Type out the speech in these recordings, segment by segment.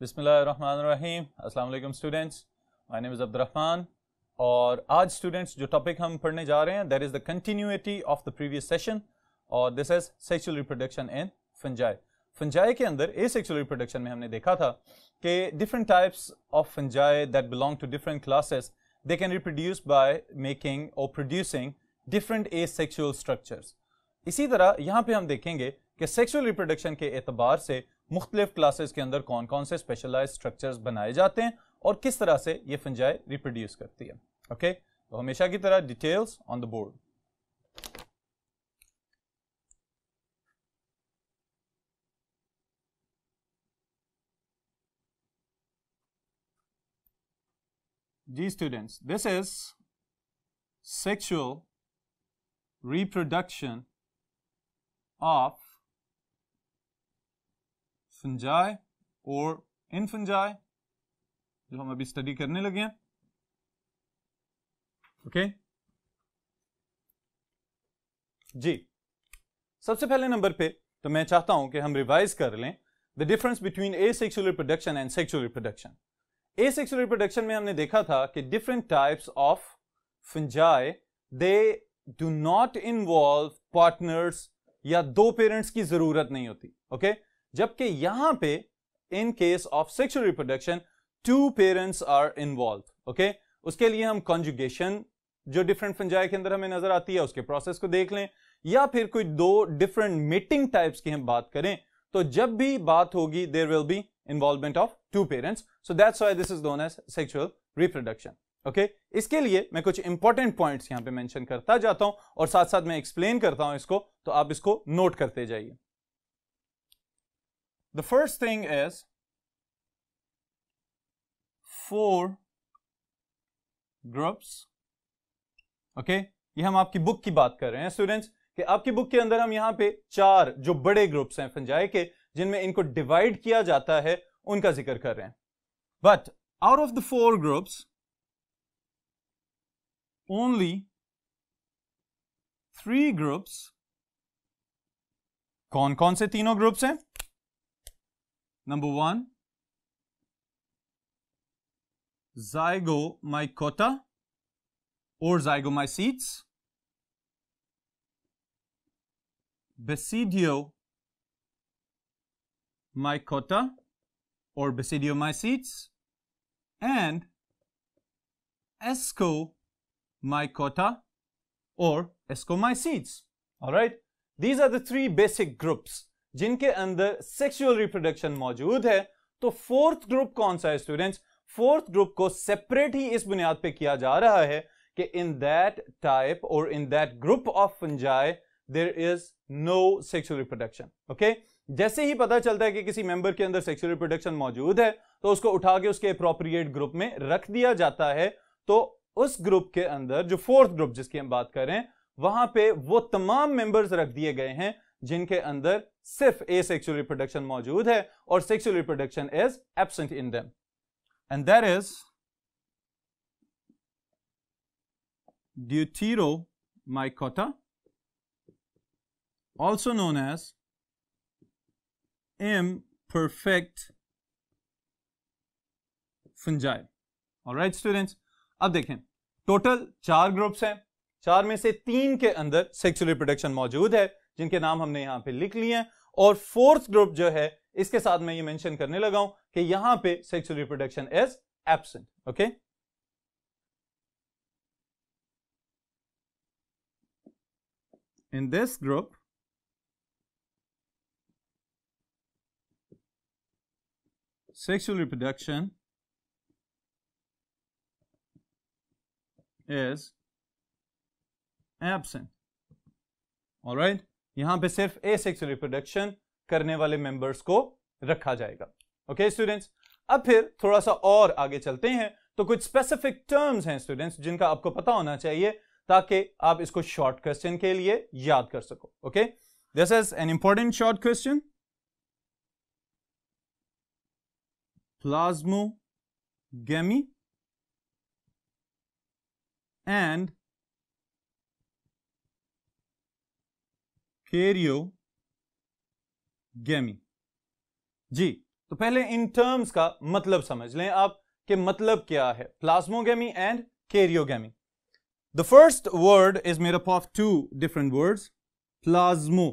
बिस्मिल्लाहिर्रहमानिर्रहीम। अस्सलाम वालेकुम students, my name is Abdurrahman. और आज स्टूडेंट्स जो टॉपिक हम पढ़ने जा रहे हैं that is the continuity of the previous session और this is sexual reproduction in fungi. Fungi के अंदर एसेक्सुअल रिप्रोडक्शन में हमने देखा था कि different types of fungi that belong to different classes they can reproduce by making और producing different asexual structures. इसी तरह यहाँ पे हम देखेंगे कि सेक्सुअल रिप्रोडक्शन के एतबार से मुख्तलिफ क्लासेस के अंदर कौन कौन से स्पेशलाइज्ड स्ट्रक्चर्स बनाए जाते हैं और किस तरह से ये फंजाई रिप्रोड्यूस करती है। ओके, तो हमेशा की तरह डिटेल्स ऑन द बोर्ड। जी students, this is sexual reproduction of fungi और इन फंजाई जो हम अभी स्टडी करने लगे हैं। ओके जी, सबसे पहले नंबर पे तो मैं चाहता हूं कि हम रिवाइज कर लें the difference between asexual reproduction and sexual reproduction. Asexual reproduction में हमने देखा था कि different types of fungi they do not involve partners या दो पेरेंट्स की जरूरत नहीं होती। ओके, जबकि यहां पे in case of sexual reproduction two parents are involve. Okay, उसके लिए हम कॉन्जुगेशन जो डिफरेंट फंजाई के अंदर हमें नजर आती है उसके प्रोसेस को देख लें, या फिर कोई दो डिफरेंट मेटिंग टाइप्स की हम बात करें तो जब भी बात होगी there will be involvement of two parents. So that's why this is known as sexual reproduction. Okay, इसके लिए मैं कुछ इंपॉर्टेंट पॉइंट्स यहां पे मेंशन करता जाता हूं और साथ साथ मैं एक्सप्लेन करता हूं इसको, तो आप इसको नोट करते जाइए। The first thing is 4 groups. Okay, ये हम आपकी बुक की बात कर रहे हैं स्टूडेंट्स कि आपकी बुक के अंदर हम यहां पे 4 जो बड़े ग्रुप्स हैं फंजाई के जिनमें इनको डिवाइड किया जाता है उनका जिक्र कर रहे हैं। But out of the 4 groups only 3 groups, कौन कौन से तीनों ग्रुप्स हैं? Number 1, zygomycota or zygomycetes, basidiomycota or basidiomycetes, and ascomycota or ascomycetes. All right, these are the 3 basic groups जिनके अंदर सेक्सुअल रिप्रोडक्शन मौजूद है। तो फोर्थ ग्रुप कौन सा है स्टूडेंट्स? फोर्थ ग्रुप को सेपरेट ही इस बुनियाद पे किया जा रहा है कि इन दैट टाइप और in that group of fungi there is no sexual reproduction. Okay, जैसे ही पता चलता है कि किसी मेंबर के अंदर सेक्सुअल रिप्रोडक्शन मौजूद है तो उसको उठा के उसके अप्रोप्रिएट ग्रुप में रख दिया जाता है। तो उस ग्रुप के अंदर जो फोर्थ ग्रुप जिसकी हम बात कर रहे हैं वहां पे वो तमाम मेंबर्स रख दिए गए हैं जिनके अंदर सिर्फ एसेक्सुअल रिप्रोडक्शन मौजूद है और sexual reproduction is absent in them, and that is deuteromycota, also known as imperfect fungi. All right students, अब देखें टोटल 4 ग्रुप्स हैं, 4 में से 3 के अंदर सेक्सुअल रिप्रोडक्शन मौजूद है जिनके नाम हमने यहां पे लिख लिए हैं, और फोर्थ ग्रुप जो है इसके साथ मैं ये मेंशन करने लगा हूं कि यहां पे sexual reproduction is absent. Okay, in this group sexual reproduction is absent. Alright, यहां पे सिर्फ एसेक्सुअल रिप्रोडक्शन करने वाले मेंबर्स को रखा जाएगा। ओके स्टूडेंट्स, अब फिर थोड़ा सा और आगे चलते हैं तो कुछ स्पेसिफिक टर्म्स हैं स्टूडेंट्स जिनका आपको पता होना चाहिए ताकि आप इसको शॉर्ट क्वेश्चन के लिए याद कर सको। Okay, this is an important short question. Plasmogamy and karyogamy. जी, तो तो पहले इन टर्म्स का मतलब समझ लें आप कि मतलब क्या है plasmogamy and karyogamy. The first word is made up of two different words, plasmo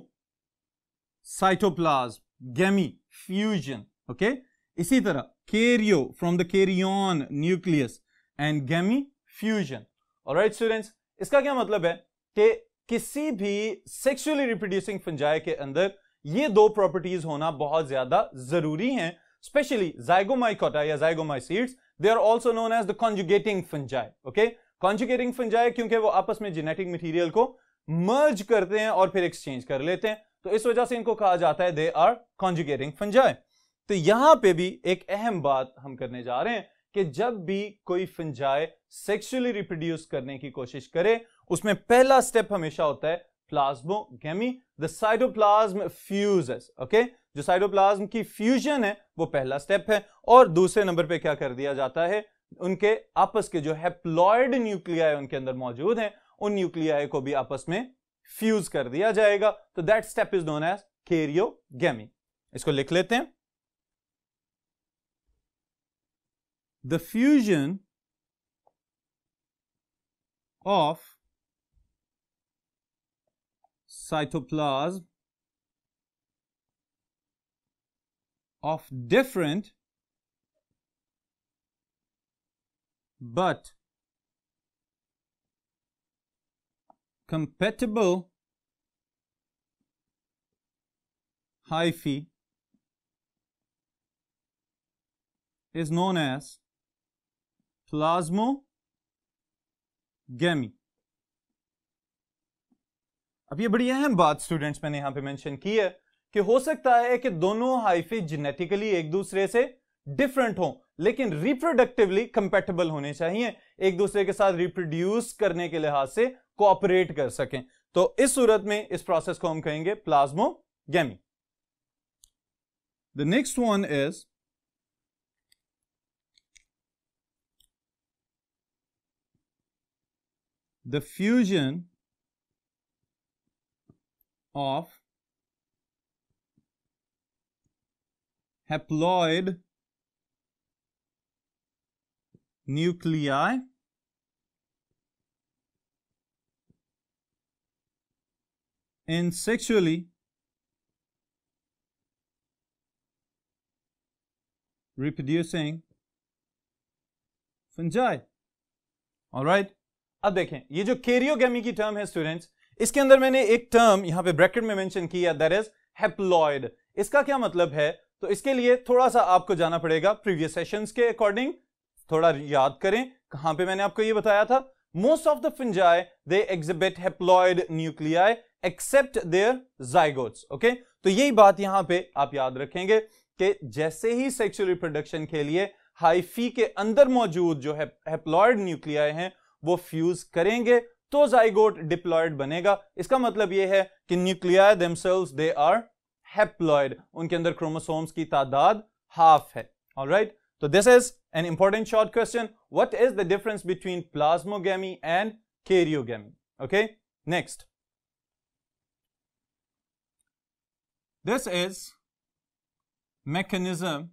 cytoplasm, gamy fusion, okay. इसी तरह karyo from the karyon nucleus and gamy fusion. Alright students, इसका क्या मतलब है कि किसी भी सेक्सुअली रिप्रोड्यूसिंग फंजाई के अंदर ये दो प्रॉपर्टीज होना बहुत ज्यादा जरूरी हैं, स्पेशली जाइगोमाइकोटा या zygomycetes, they are also known as the conjugating fungi, okay. Conjugating fungi क्योंकि वो आपस में जेनेटिक मटेरियल को मर्ज करते हैं और फिर एक्सचेंज कर लेते हैं, तो इस वजह से इनको कहा जाता है दे आर कॉन्जुगेटिंग फंजाई। तो यहां पे भी एक अहम बात हम करने जा रहे हैं कि जब भी कोई फंजाई सेक्सुअली रिप्रोड्यूस करने की कोशिश करे उसमें पहला स्टेप हमेशा होता है plasmogamy, the cytoplasm fuses, okay. जो साइटोप्लाज्म की फ्यूजन है वो पहला स्टेप है, और दूसरे नंबर पे क्या कर दिया जाता है, उनके आपस के जो हैप्लॉइड न्यूक्लियाई उनके अंदर मौजूद हैं उन न्यूक्लियाई को भी आपस में फ्यूज कर दिया जाएगा, तो that step is known as karyogamy. इसको लिख लेते हैं, the fusion of cytoplasm of different but compatible hyphae is known as plasmogamy। अब ये बड़ी अहम बात स्टूडेंट्स मैंने यहां पे मेंशन की है कि हो सकता है कि दोनों हाइफे जेनेटिकली एक दूसरे से डिफरेंट हों लेकिन रिप्रोडक्टिवली कंपैटिबल होने चाहिए, एक दूसरे के साथ रिप्रोड्यूस करने के लिहाज से कोऑपरेट कर सकें, तो इस सूरत में इस प्रोसेस को हम कहेंगे plasmogamy. The next one is the fusion of haploid nuclei in sexually reproducing fungi। Alright, अब देखें ये जो कैरियोगेमी की टर्म है स्टूडेंट्स, इसके अंदर मैंने एक टर्म यहां पे ब्रैकेट में मेंशन किया, दैट इज हैप्लॉइड। इसका क्या मतलब है, तो इसके लिए थोड़ा सा आपको जाना पड़ेगा प्रीवियस सेशंस के अकॉर्डिंग, थोड़ा याद करें कहां पे मैंने आपको ये बताया था। Most of the fungi they exhibit haploid nuclei except their zygotes, okay. तो यही बात यहां पे आप याद रखेंगे कि जैसे ही सेक्सुअल रिप्रोडक्शन के लिए हाइफी के अंदर मौजूद जो हैप्लॉइड न्यूक्लियाई हैं वो फ्यूज करेंगे तो जाइगोट डिप्लॉयड बनेगा। इसका मतलब यह है कि nuclei themselves they are haploid, उनके अंदर क्रोमोसोम्स की तादाद हाफ है। ऑलराइट, तो this is an important short question, what is the difference between plasmogamy and karyogamy. Okay, next, this is mechanism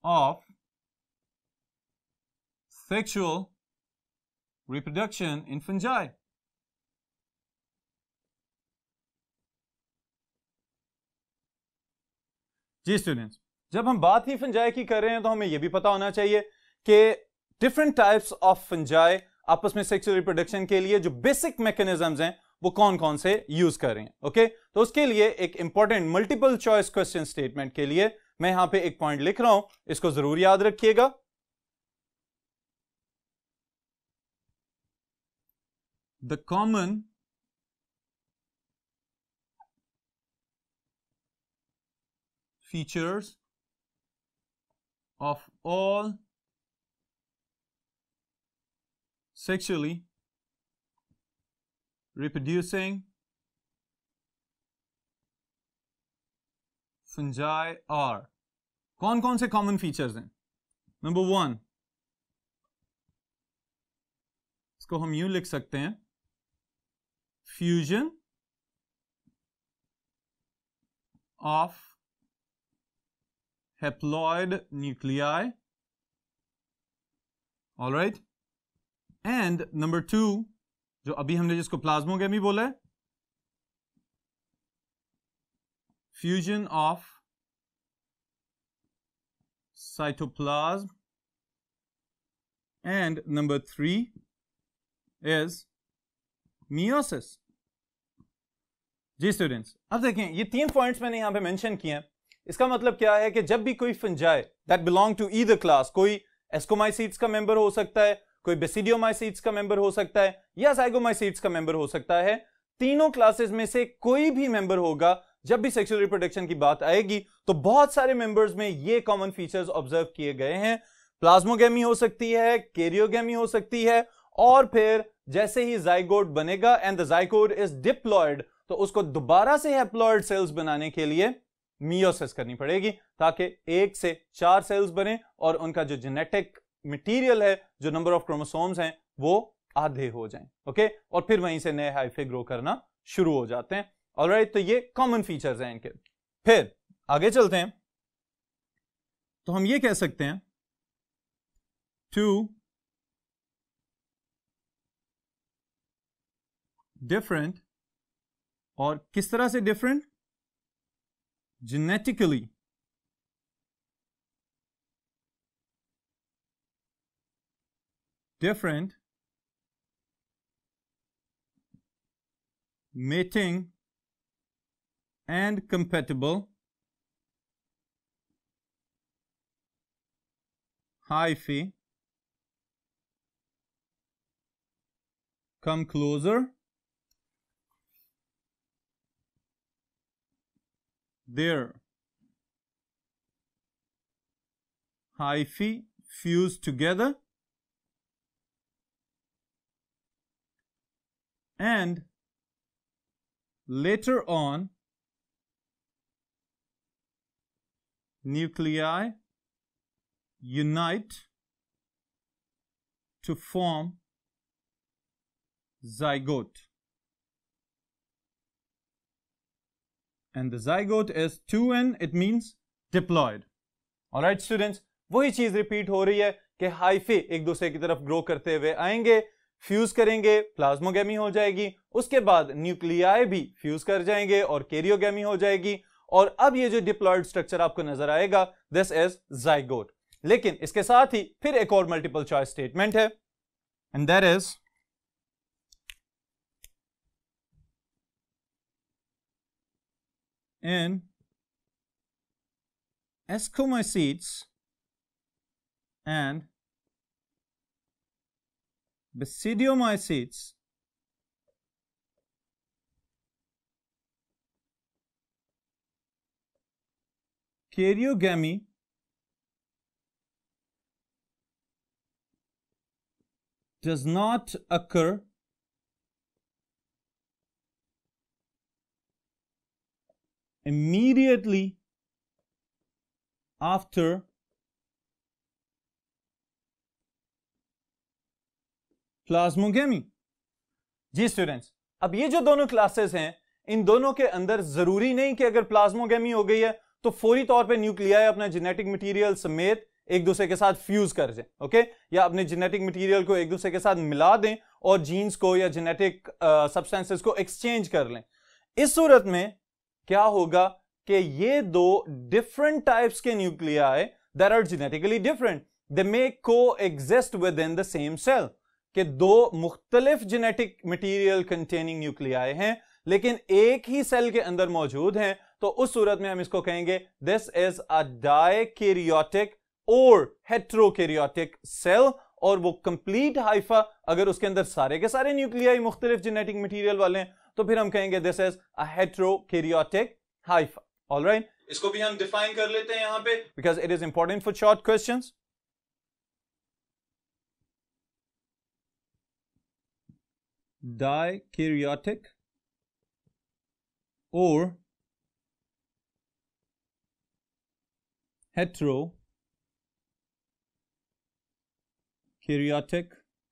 of sexual reproduction in fungi। जी students, जब हम बात ही फंजाई की कर रहे हैं तो हमें यह भी पता होना चाहिए कि डिफरेंट टाइप्स ऑफ फंजाई आपस में सेक्सुअल रिप्रोडक्शन के लिए जो बेसिक मैकेनिज्म्स हैं वो कौन कौन से यूज कर रहे हैं। ओके, तो उसके लिए एक important multiple choice question statement के लिए मैं यहां पे एक पॉइंट लिख रहा हूं, इसको जरूर याद रखिएगा। The common features of all sexually reproducing fungi are, कौन कौन से कॉमन फीचर्स हैं। नंबर 1, इसको हम यूं लिख सकते हैं, fusion of haploid nuclei. All right. And number 2, जो अभी हमने जिसको प्लाज्मोगेमी बोला है, fusion of cytoplasm. And number 3 is meiosis. जी स्टूडेंट्स, अब देखें ये 3 पॉइंट्स मैंने यहां पे मेंशन किए हैं. इसका मतलब क्या है कि जब भी कोई fungi that belong to either class, कोई एस्कोमाइसीट्स का मेंबर हो सकता है, कोई बेसिडियोमाइसीट्स का मेंबर हो सकता है, या ज़ाइगोमाइसीट्स का मेंबर हो सकता है, तीनों क्लासेस में से कोई भी मेंबर होगा, जब भी सेक्सुअल रिप्रोडक्शन की बात आएगी तो बहुत सारे मेंबर्स में ये कॉमन फीचर्स ऑब्जर्व किए गए हैं. प्लाज्मोगेमी हो सकती है, कैरियोगेमी हो सकती है, और फिर जैसे ही जाइगोट बनेगा and the zygote is diploid, तो उसको दोबारा से हैप्लॉयड सेल्स बनाने के लिए मियोसिस करनी पड़ेगी, ताकि 1 से 4 सेल्स बने और उनका जो जेनेटिक मटेरियल है, जो नंबर ऑफ क्रोमोसोम्स हैं, वो आधे हो जाएं. ओके, और फिर वहीं से नए हाइफे ग्रो करना शुरू हो जाते हैं. ऑलराइट, तो ये कॉमन फीचर्स हैं इनके. फिर आगे चलते हैं, तो हम ये कह सकते हैं 2 डिफरेंट, और किस तरह से different? Genetically different mating and compatible hyphae come closer, their hyphae fuse together, and later on nuclei unite to form zygote, and the zygote is 2n, it means diploid. Alright students, वही चीज repeat हो रही है कि hyphae एक दूसरे की तरफ ग्रो करते हुए आएंगे, फ्यूज करेंगे, प्लाज्मोगेमी हो जाएगी, उसके बाद न्यूक्लियाई भी फ्यूज कर जाएंगे और कैरियोगेमी हो जाएगी, और अब ये जो डिप्लॉयड स्ट्रक्चर आपको नजर आएगा, दिस इज जाइगोट. लेकिन इसके साथ ही फिर एक और मल्टीपल चॉइस स्टेटमेंट है, and that is in ascomycetes and basidiomycetes, karyogamy does not occur immediately after plasmogamy. जी स्टूडेंट्स, अब ये जो दोनों क्लासेस हैं, इन दोनों के अंदर जरूरी नहीं कि अगर प्लाज्मोगेमी हो गई है तो फौरी तौर पे न्यूक्लियाई अपना जेनेटिक मटेरियल समेत एक दूसरे के साथ फ्यूज कर जाएं, ओके, या अपने जेनेटिक मटेरियल को एक दूसरे के साथ मिला दें और जीन्स को या जेनेटिक सब्सटेंसेस को एक्सचेंज कर लें. इस सूरत में क्या होगा कि ये दो डिफरेंट टाइप्स के nuclei that are genetically different, they may coexist within the same cell, कि दो मुख्तलिफ जेनेटिक मटेरियल कंटेनिंग न्यूक्लियाई हैं लेकिन एक ही सेल के अंदर मौजूद हैं, तो उस सूरत में हम इसको कहेंगे दिस इज अ डायकैरियोटिक और हेट्रोकैरियोटिक सेल, और वो कंप्लीट हाइफा अगर उसके अंदर सारे के सारे न्यूक्लियाई मुख्तलिफ जेनेटिक मटेरियल वाले हैं तो फिर हम कहेंगे this is a heterokaryotic hypha. Alright, इसको भी हम डिफाइन कर लेते हैं यहां पे because it is important for short questions. Dikaryotic or heterokaryotic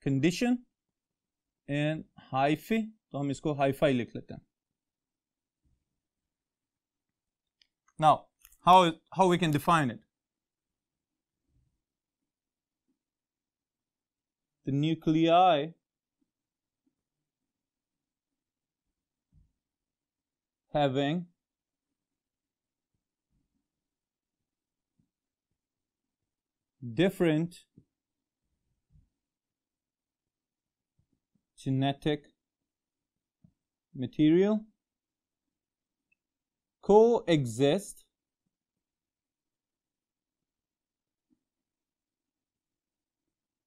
condition and hyphae, तो हम इसको हाइफाई लिख लेते हैं. Now, how we can define it? The nuclei having different genetic material coexist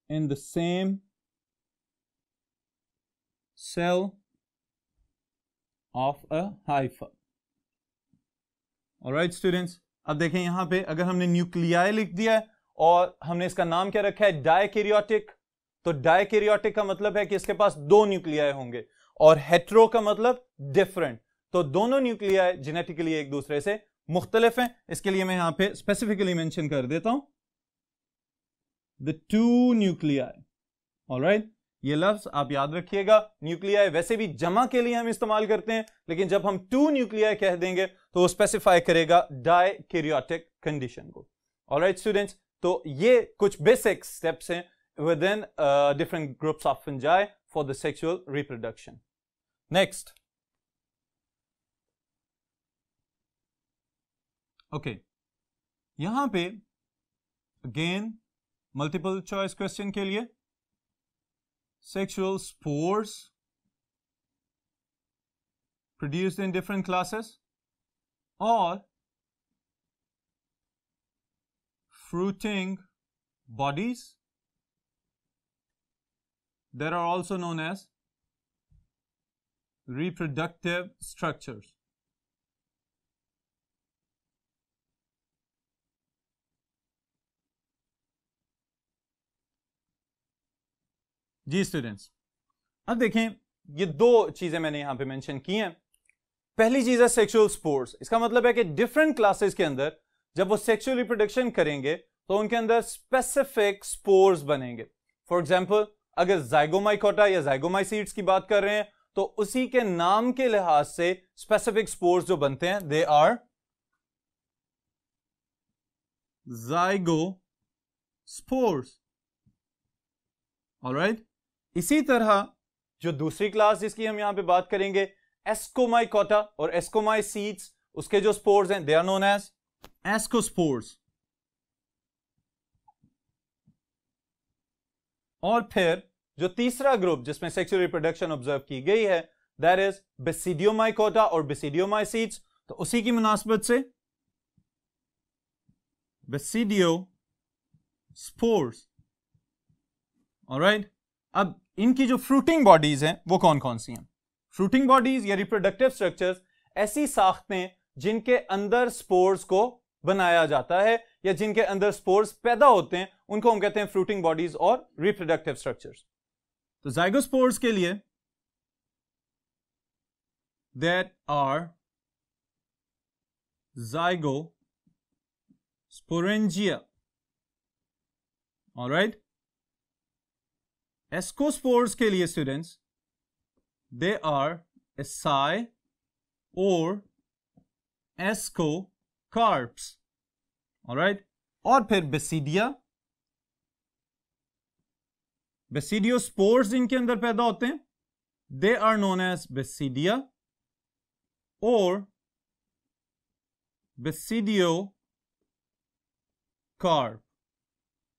in the same cell of a hypha. Alright students, अब देखें यहां पे अगर हमने न्यूक्लियाई लिख दिया है और हमने इसका नाम क्या रखा है, डायकैरियोटिक, तो डायकैरियोटिक का मतलब है कि इसके पास दो न्यूक्लियाई होंगे, और हेट्रो का मतलब डिफरेंट, तो दोनों न्यूक्लियाई जेनेटिकली एक दूसरे से मुख्तलिफ हैं। इसके लिए मैं यहां पे स्पेसिफिकली मेंशन कर देता हूं द टू न्यूक्लियाई। ऑलराइट, ये लफ्ज आप याद रखिएगा। न्यूक्लियाई वैसे भी जमा के लिए हम इस्तेमाल करते हैं, लेकिन जब हम टू न्यूक्लियाई कह देंगे तो वो स्पेसिफाई करेगा डायकैरियोटिक कंडीशन को। ऑलराइट स्टूडेंट्स, तो ये कुछ बेसिक स्टेप्स हैं within different groups of fungi for the sexual reproduction. Next, okay, यहां पे again multiple choice question के लिए sexual spores produced in different classes or fruiting bodies that are also known as reproductive structures. Ji students, अब देखें ये दो चीजें मैंने यहां पे मेंशन की हैं। पहली चीज है सेक्सुअल स्पोर्स। इसका मतलब है कि डिफरेंट क्लासेस के अंदर जब वो सेक्सुअल रिप्रोडक्शन करेंगे तो उनके अंदर स्पेसिफिक स्पोर्स बनेंगे। फॉर एग्जांपल, अगर जाइगोमाइकोटा या जाइगोमाइसीड्स की बात कर रहे हैं तो उसी के नाम के लिहाज से स्पेसिफिक स्पोर्स जो बनते हैं दे आर जाइगोस्पोर्स। ऑलराइट, इसी तरह जो दूसरी क्लास जिसकी हम यहां पे बात करेंगे, एस्कोमाइकोटा और एस्कोमाइसीड्स, उसके जो स्पोर्स हैं they are known as ascospores. और फिर जो तीसरा ग्रुप जिसमें सेक्सुअल रिप्रोडक्शन ऑब्जर्व की गई है दैट इज बेसिडियोमाइकोटा और बेसिडियोमाइसीड्स, तो उसी की मुनासबत से बेसिडियोस्पोर्स। ऑलराइट, अब इनकी जो फ्रूटिंग बॉडीज हैं वो कौन कौन सी हैं? फ्रूटिंग बॉडीज या रिप्रोडक्टिव स्ट्रक्चर्स ऐसी साख्तें जिनके अंदर स्पोर्स को बनाया जाता है या जिनके अंदर स्पोर्स पैदा होते हैं उनको हम कहते हैं फ्रूटिंग बॉडीज और रिप्रोडक्टिव स्ट्रक्चर्स। तो जाइगोस्पोर्स के लिए that are zygosporangia. Alright, ascospores के लिए स्टूडेंट्स दे आर एसाई और एस्कोकार्प्स। ऑलराइट, और फिर बेसिडिया, बेसिडियोस्पोर्स जिनके अंदर पैदा होते हैं they are known as basidia और basidiocarp.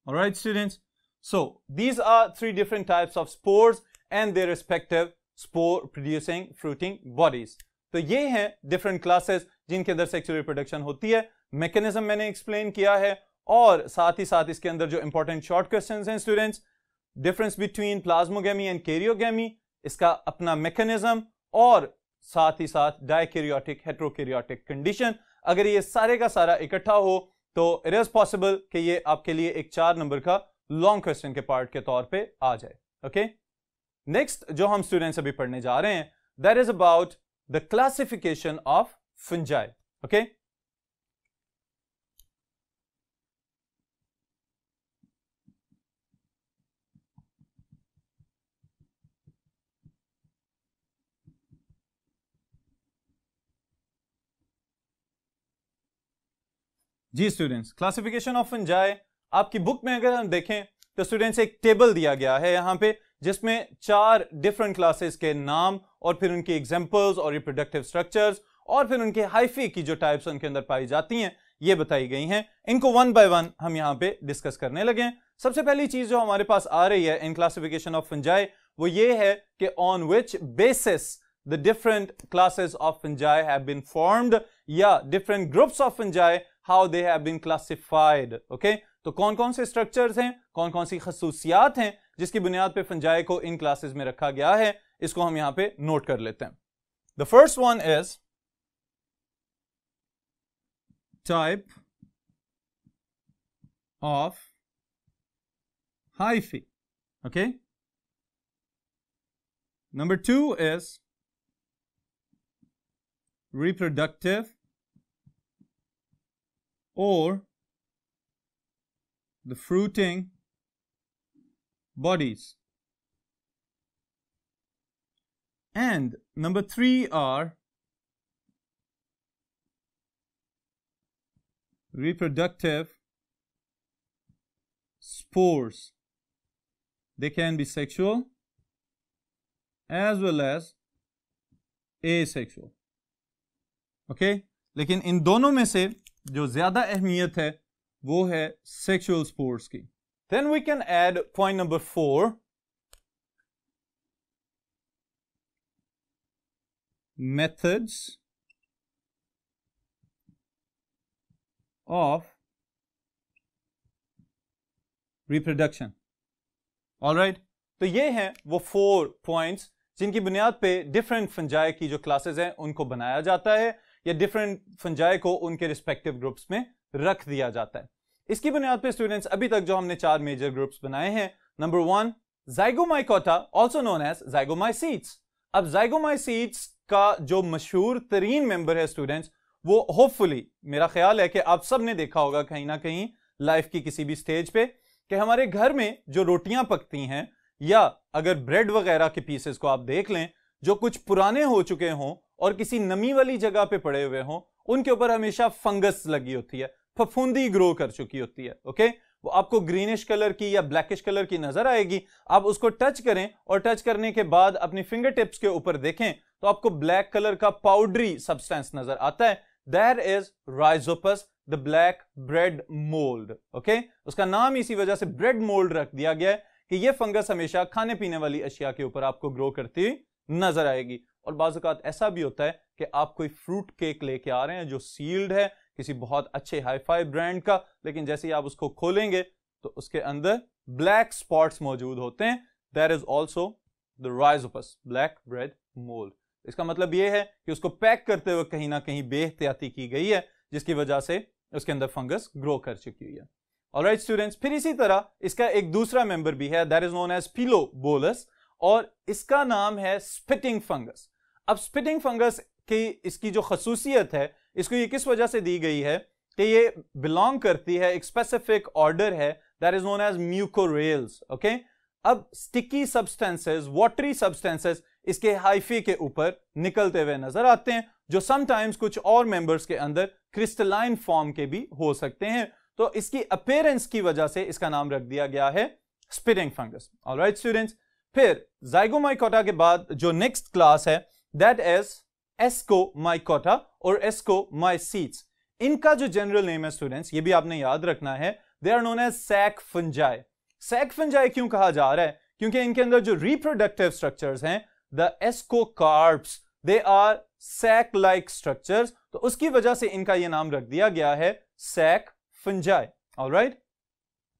Alright students, so these are three different types of spores and their respective spore producing fruiting bodies. तो ये हैं डिफरेंट क्लासेस जिनके अंदर सेक्सुअल रिप्रोडक्शन होती है। मैकेनिज्म मैंने एक्सप्लेन किया है, और साथ ही साथ इसके अंदर जो इंपॉर्टेंट शॉर्ट क्वेश्चंस हैं students, difference between plasmogamy and karyogamy, इसका अपना मैकेनिज्म, और साथ ही साथ डायकैरियोटिक हेट्रोकैरियोटिक कंडीशन। अगर ये सारे का सारा इकट्ठा हो तो इट इज पॉसिबल कि ये आपके लिए एक 4 नंबर का लॉन्ग क्वेश्चन के पार्ट के तौर पे आ जाए। ओके, नेक्स्ट जो हम स्टूडेंट्स अभी पढ़ने जा रहे हैं that is about the classification of fungi. Okay, जी स्टूडेंट्स, क्लासिफिकेशन ऑफ फंजाई आपकी बुक में अगर हम देखें तो स्टूडेंट्स एक टेबल दिया गया है यहाँ पे, जिसमें 4 डिफरेंट क्लासेस के नाम और फिर उनकी एग्जांपल्स और रिप्रोडक्टिव स्ट्रक्चर्स और फिर उनके हाइफी की जो टाइप्स उनके अंदर पाई जाती हैं ये बताई गई हैं। इनको 1 बाय 1 हम यहाँ पे डिस्कस करने लगे हैं। सबसे पहली चीज जो हमारे पास आ रही है इन क्लासिफिकेशन ऑफ फंजाई वो ये है कि on which basis the different classes of fungi have been formed, या different groups of fungi how they have been classified. Okay, तो कौन कौन से स्ट्रक्चर्स हैं, कौन कौन सी खसूसियात हैं जिसकी बुनियाद पे फंजाई को इन क्लासेस में रखा गया है, इसको हम यहां पे नोट कर लेते हैं। The first one is type of hyphae. Okay, number 2 is reproductive or the fruiting bodies, and number 3 are reproductive spores. They can be sexual as well as asexual. Okay, लेकिन इन दोनों में से जो ज्यादा अहमियत है वो है सेक्सुअल स्पोर्स की। Then we can add point number 4, methods of reproduction. Alright, तो ये हैं वो 4 पॉइंट्स जिनकी बुनियाद पे डिफरेंट फंजाई की जो क्लासेस हैं उनको बनाया जाता है या डिफरेंट फंजाई को उनके रिस्पेक्टिव ग्रुप्स में रख दिया जाता है। इसकी बुनियाद पे स्टूडेंट्स अभी तक जो हमने 4 मेजर ग्रुप्स बनाए हैं, नंबर 1 ज़ाइगोमाइकोटा ऑल्सो नोन एज ज़ाइगोमाइसीट्स। अब ज़ाइगोमाइसीट्स का जो मशहूर तरीन मेंबर है स्टूडेंट्स, वो होपफुली मेरा ख्याल है कि आप सब ने देखा होगा कहीं ना कहीं लाइफ की किसी भी स्टेज पे कि हमारे घर में जो रोटियां पकती हैं या अगर ब्रेड वगैरह के पीसेस को आप देख लें जो कुछ पुराने हो चुके हों और किसी नमी वाली जगह पे पड़े हुए हों, उनके ऊपर हमेशा फंगस लगी होती है, फफूंदी ग्रो कर चुकी होती है। ओके, वो आपको ग्रीनिश कलर की या ब्लैकिश कलर की नजर आएगी। आप उसको टच करें और टच करने के बाद अपनी फिंगर टिप्स के ऊपर देखें तो आपको ब्लैक कलर का पाउडरी सब्सटेंस नजर आता है। That is Rhizopus the black bread mould. Okay, उसका नाम इसी वजह से ब्रेड मोल्ड रख दिया गया है कि ये फंगस हमेशा खाने पीने वाली अशिया के ऊपर आपको ग्रो करती हुई नजर आएगी। और बाज़ औक़ात ऐसा भी होता है कि आप कोई फ्रूट केक लेके आ रहे हैं जो सील्ड है किसी बहुत अच्छे हाई-फाई ब्रांड का, लेकिन जैसे ही आप उसको खोलेंगे तो उसके अंदर ब्लैक स्पॉट्स मौजूद होते हैं। That is also the Rhizopus black bread mould. इसका मतलब यह है कि उसको पैक करते हुए कहीं ना कहीं बेहतियाती की गई है जिसकी वजह से उसके अंदर फंगस ग्रो कर चुकी है। ऑलराइट स्टूडेंट्स, फिर इसी तरह इसका एक दूसरा मेंबर भी है, दैट इज नोन एज पिलोबोलस, और इसका नाम है स्पिटिंग फंगस। अब स्पिटिंग फंगस की इसकी जो खसूसियत है, इसको ये किस वजह से दी गई है कि ये बिलोंग करती है एक स्पेसिफिक ऑर्डर है that is known as mucorales. Okay, अब स्टिकी सब्सटेंसेस, वाटरी सब्सटेंसेस इसके हाइफी के ऊपर निकलते हुए नजर आते हैं जो समटाइम्स कुछ और मेंबर्स के अंदर क्रिस्टलाइन फॉर्म के भी हो सकते हैं। तो इसकी अपीयरेंस की वजह से इसका नाम रख दिया गया है स्पिटिंग फंगस। ऑलराइट स्टूडेंट्स, फिर ज़ाइगोमाइकोटा के बाद जो नेक्स्ट क्लास है दैट इज एस्कोमाइकोटा और एस्कोमाइसीट्स। इनका जो जनरल नेम है स्टूडेंट्स, ये भी आपने याद रखना है, they are known as sac fungi. Sac fungi क्यों कहा जा रहा है? क्योंकि इनके अंदर जो रिप्रोडक्टिव स्ट्रक्चर्स हैं, the ascocarps, they are sac like structures, तो उसकी वजह से इनका यह नाम रख दिया गया है sac fungi. Alright,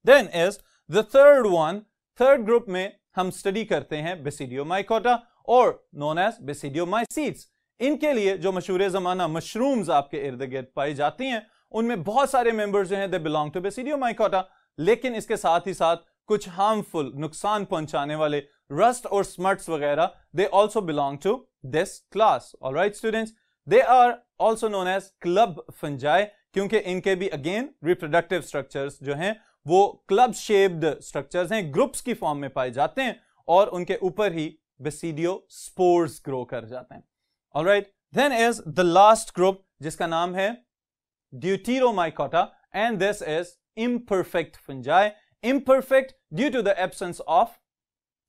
then is the third one, third group में हम स्टडी करते हैं बेसिडियोमाइकोटा और नोन एज बेसिडियोमाइसीट्स। इनके लिए जो मशहूर जमाना मशरूम्स आपके इर्द गिर्द पाई जाती हैं, उनमें बहुत सारे मेंबर्स जो हैं दे बिलोंग टू बेसिडियोमाइकोटा, लेकिन इसके साथ ही साथ कुछ हार्मफुल, नुकसान पहुंचाने वाले रस्ट और स्मट्स वगैरह, they also belong to this class. Alright students, they are also known as club fungi, क्योंकि इनके भी अगेन रिप्रोडक्टिव स्ट्रक्चर्स जो हैं वो क्लब शेप्ड स्ट्रक्चर्स हैं, ग्रुप्स की फॉर्म में पाए जाते हैं और उनके ऊपर ही बेसिडियो स्पोर्स ग्रो कर जाते हैं। Alright, then is the last group जिसका नाम है ड्यूटेरोमाइकोटा and this is imperfect fungi. Imperfect due to the absence of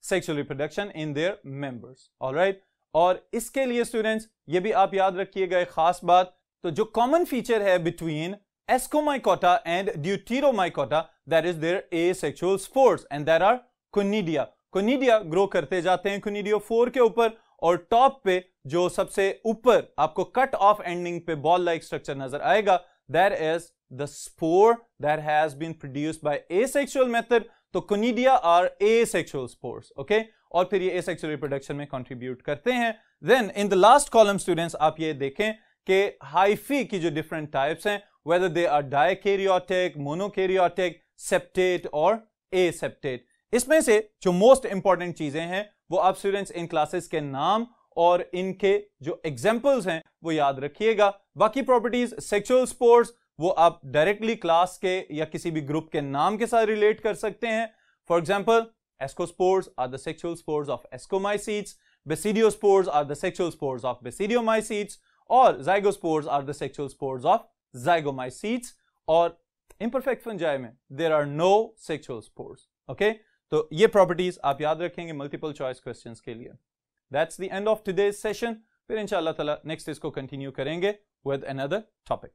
sexual reproduction in their members. All right. और इसके लिए स्टूडेंट्स ये भी आप याद रखिएगा एक खास बात, तो जो कॉमन फीचर है between ascomycota and deuteromycota, that is their asexual spores and there are conidia. Conidia grow करते जाते हैं कोनिडियोफोर के ऊपर, और टॉप पे जो सबसे ऊपर आपको कट ऑफ एंडिंग पे बॉल लाइक स्ट्रक्चर नजर आएगा, that is the spore that has been produced by asexual method. तो conidia are asexual spores. Okay, और फिर ये एसेक्सुअल रिप्रोडक्शन में कंट्रीब्यूट करते हैं. Then in the last column students आप ये देखें कि हाइफी की जो डिफरेंट टाइप्स हैं, whether they are dikaryotic, monokaryotic, septate और aseptate. इसमें से जो मोस्ट इंपॉर्टेंट चीजें हैं वो आप स्टूडेंट्स इन क्लासेस के नाम और इनके जो एग्जांपल्स हैं वो याद रखिएगा. बाकी प्रॉपर्टीज सेक्सुअल स्पोर्स वो आप डायरेक्टली क्लास के या किसी भी ग्रुप के नाम के साथ रिलेट कर सकते हैं. For example, ascospores are the sexual spores of ascomycetes, basidiospores are the sexual spores of basidiomycetes, और zygospores are the sexual spores of zygomacetes. और imperfect fungi में there are no sexual spores. Okay, तो ये properties आप याद रखेंगे multiple choice questions के लिए. That's the end of today's session. फिर इंशाअल्लाह ताला नेक्स्ट इसको कंटिन्यू करेंगे with another topic.